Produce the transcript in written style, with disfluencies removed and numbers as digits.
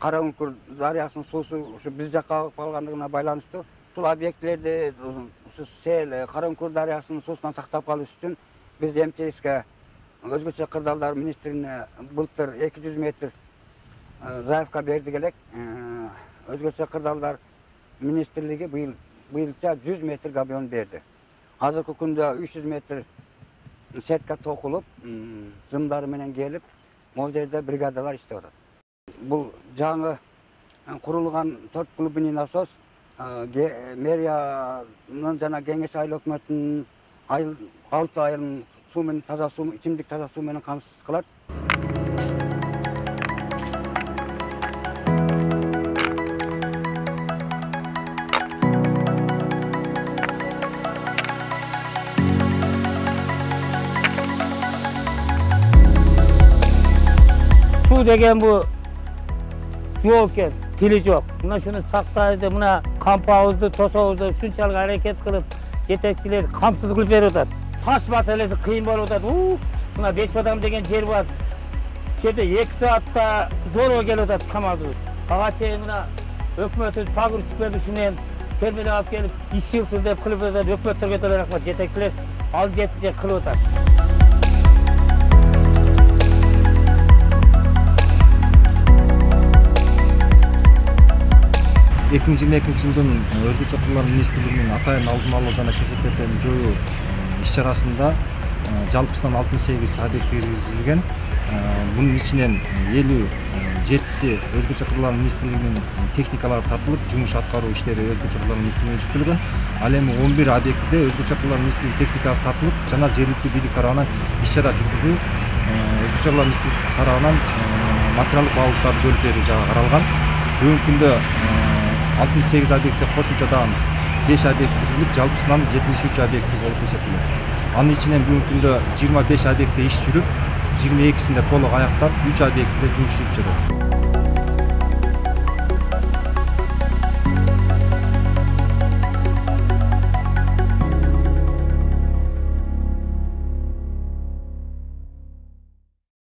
Караүңкүр дарыясынын суусу ушу биз жакка агып калгандыгына байланыштуу ушул объектилерди ушу сел Караүңкүр дарыясынын суусунан сактап калыш үчүн биз МЧСке өзгөчө кырдаалдар министрине былтыр 200 метр заявка бердик элек. Өзгөчө кырдаалдар министрлиги быйылча 100 метр габион берди. Азыркы күндө 300 метр сетка токулуп, зымдары менен келип, могул жерде бригадалар иштеп атат. Бул жаңы курулган 4 глубинный насос мэриянын жана кеңеш айыл өкмөтүнүн 6 айылын суу менен таза суу, ичимдик таза суу менен камсыз кылат. Suu деген bu yok ekan, tili yok. Buna şunu saktaydı, buna kamp havuzu, tos havuzu, şunçalık hareket kılıp yetekçiler kamsız kılıp veriyorlar. Taş meselesi kıyın oluyorlar. Buna 5 adam degen yer var. Şöyle 2 saatte zor geliyorlar kamazımız. Ağaçı buna hükümetin pagır çıkmadı düşünen termini alıp gelip iş yılsın deyip kılıp veriyorlar. Hükümetler götürerek yetekçiler al yetecek kılıyorlar. 2022 жылдын өзгөчө кырлар министрлигинин атайын алдын алуу жана кесепеттерин жоюу иш-чарасында жалпысынан 68 объект киргизилген. Bunun ичинен 57си өзгөчө кырлар министрлигинин техникалары тартылып, жумуш аткаруу иштери өзгөчө кырлар министрлигине жүктөлгөн. Ал эми 11 объектиде өзгөчө кырлар министрлигинин техникасы тартылып, жана жергиликтүү бийлик тарабынан иш-чара жүргүзүү, өзгөчө кырлар министрлиги тарабынан материалдык баалуулуктарды бөлүп берүү жагы каралган. Бүгүнкү күндө 68 объектте кошумчадан 5 объект киргизилип, жалпысынан 73 объекти болуп эсептелет. Анын ичинен бүгүнкү күндө 25 объектте иш жүрүп, 22синде толук аяктап, 3 объектте жумуш жүрүп жатат.